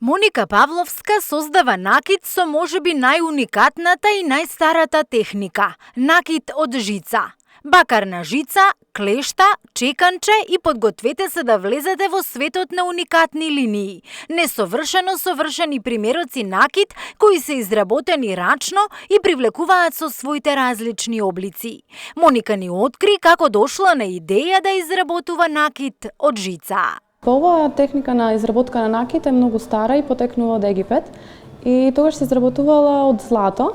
Моника Павловска создава накид со можеби најуникатната и најстарата техника – накид од жица. Бакарна жица, клешта, чеканче и подгответе се да влезете во светот на уникатни линии. Несовршено совршени примероци накид кои се изработени рачно и привлекуваат со своите различни облици. Моника ни откри како дошла на идеја да изработува накид од жица. Оваа техника на изработка на накид е многу стара и потекнува од Египет и тогаш се изработувала од злато.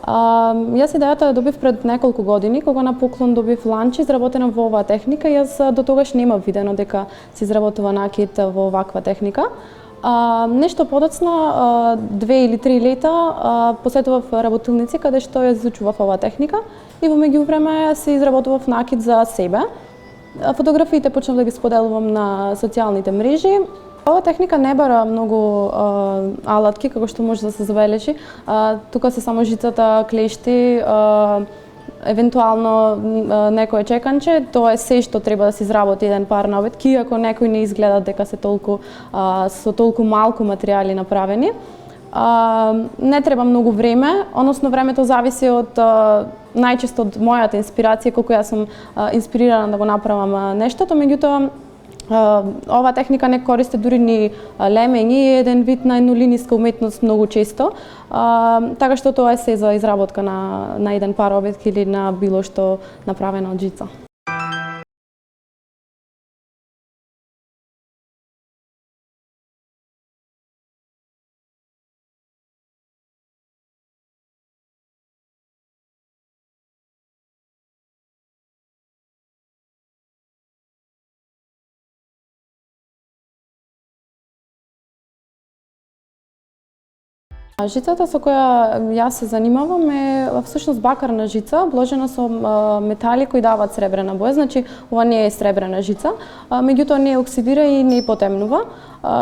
Јас идејата ја добив пред неколку години, кога на поклон добив ланча изработена во оваа техника. Јас до тогаш немав видено дека се изработува накид во ваква техника. Нешто подоцна, 2 или 3 лета, посетував работилници каде што ја изучував оваа техника и во меѓувреме се изработував накид за себе. Фотографиите почнав да ги споделувам на социјалните мрежи. Оваа техника не бара многу алатки, како што може да се забележи. Тука се само жицата, клешти, евентуално некое чеканче. Тоа е се што треба да се изработи еден пар навитки, ако некој не изгледа дека се со толку малку материјали направени. Не треба многу време, односно времето зависи од најчесто од мојата инспирација, колку јас сум инспирирана да го направам нештото, меѓутоа оваа техника не користи дури ни лемење и еден вид на еднолиниска уметност многу често, така што тоа е се за изработка на еден пар обетки или на било што направено од жица. Жицата со која јас се занимавам е всушност бакарна жица, обложена со метали кои даваат сребрена боја, значи ова не е сребрена жица, меѓутоа не оксидира и не потемнува,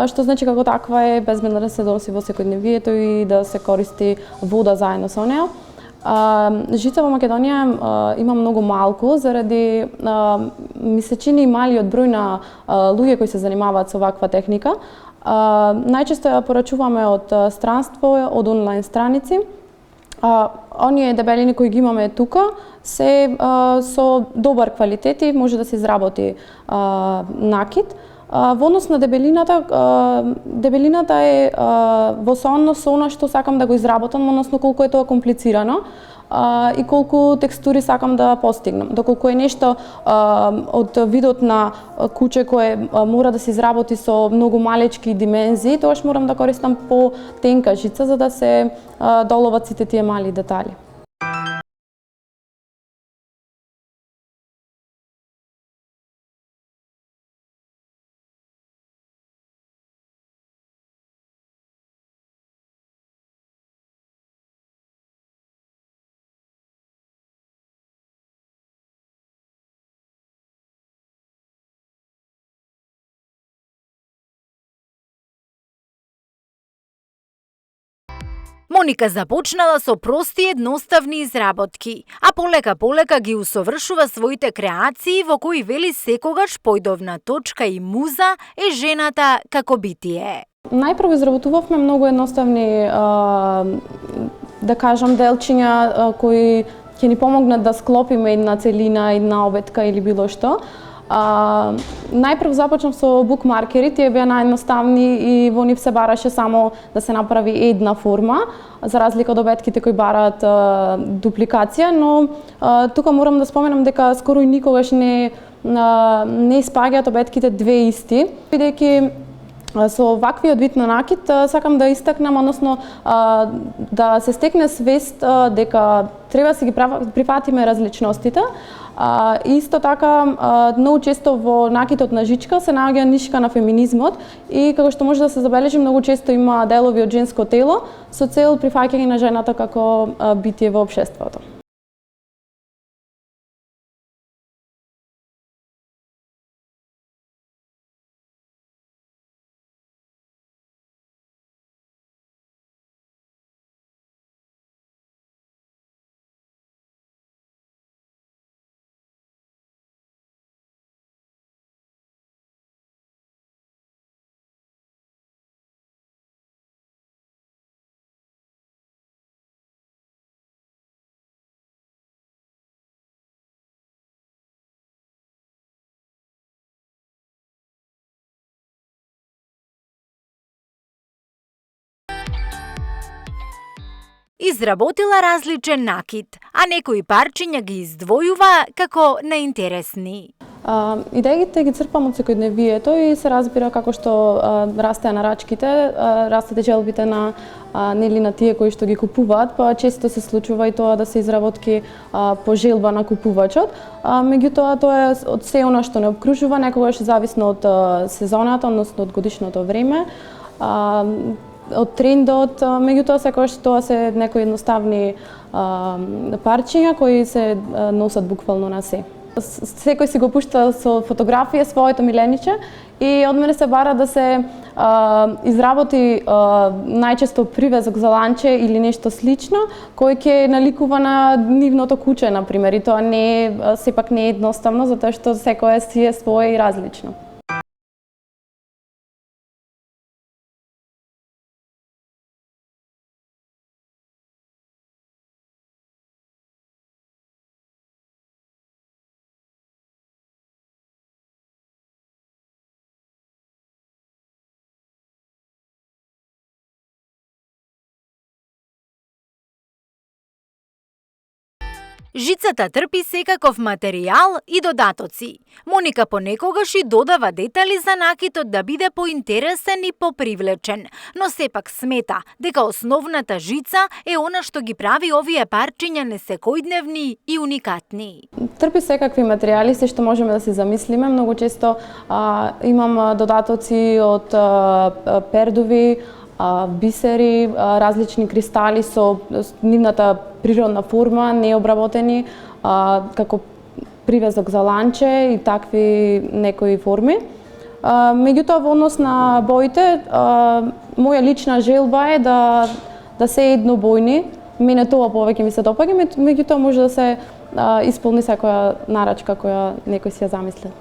што значи како таква е безбедна да се носи во секојдневието и да се користи вода заедно со неа. Жица во Македонија има многу малку заради ми се чини малиот број на луѓе кои се занимаваат со ваква техника. Најчесто ја порачуваме од странство, од онлайн страници. Оние дебелини кои ги имаме тука се со добар квалитет и може да се изработи накид. Во однос на дебелината, дебелината е во сооднос со она што сакам да го изработам, односно колку е тоа комплицирано и колку текстури сакам да постигнам. Доколку е нешто од видот на куче кое мора да се изработи со многу малечки димензии, тогаш морам да користам по-тенка жица за да се доловат сите тие мали детали. Моника започнала со прости едноставни изработки, а полека ги усовршува своите креации во кои вели секогаш појдовна точка и муза е жената како битие. Најпрво изработувавме многу едноставни, да кажам, делчиња кои ќе ни помогнат да склопиме една целина, една обетка или било што. Најпрв започнав со букмаркери, тие беа наједноставни и во нив се бараше само да се направи една форма, за разлика од обетките кои бараат дупликација, но тука морам да споменам дека скоро и никогаш не испаѓаат обетките две исти, бидејќи со ваквиот вид на накид сакам да истакнам, односно да се стекне свест дека треба да си ги прифатиме различностите. Исто така, многу често во накидот на жичка се наоѓа нишка на феминизмот и како што може да се забележи, многу често има делови од женско тело со цел прифаќање на жената како битие во општеството. Изработила различен накид, а некои парчиња ги издвојува како наинтересни. Идеите ги црпам од секојдневието и се разбира како што растеа нарачките, растете желбите на на тие кои што ги купуваат, па често се случува и тоа да се изработки по желба на купувачот. Меѓутоа тоа е од се она што не обкружува, некогаш зависно од сезоната, односно од годишното време, од трендот, меѓутоа секогаш тоа се некои едноставни парчиња кои се носат буквално на се. Секој си го пушта со фотографија своето милениче и од мене се бара да се изработи најчесто привезок за ланче или нешто слично кој ќе наликува на нивното куче, например, и тоа сепак не е едноставно затоа што секој си е свое и различно. Жицата трпи секаков материјал и додатоци. Моника понекогаш и додава детали за накитот да биде поинтересен и попривлечен, но сепак смета дека основната жица е она што ги прави овие парчиња несекојдневни и уникатни. Трпи секакви материјали, се што можеме да се замислиме. Многу често имам додатоци од пердови, бисери, различни кристали со нивната природна форма, необработени, како привезок за ланче и такви некои форми. Меѓутоа, во однос на боите, моја лична желба е да се еднобојни. Мене тоа повеќе ми се допаѓа, меѓутоа може да се исполни секоја нарачка која некој си ја замислил.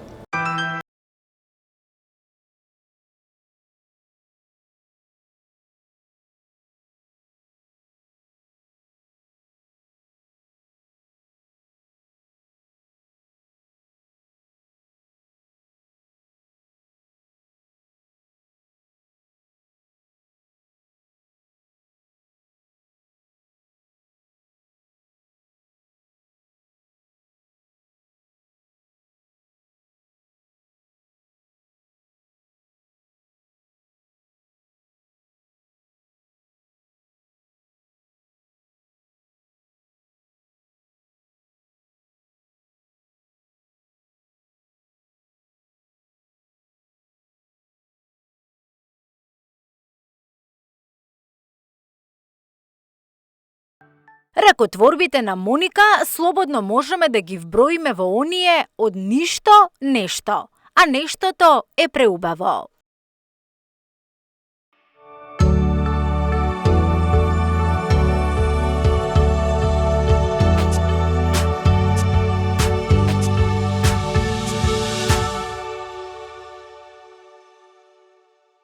Ракотворбите на Моника слободно можеме да ги вброиме во оние од ништо нешто, а нештото е преубаво.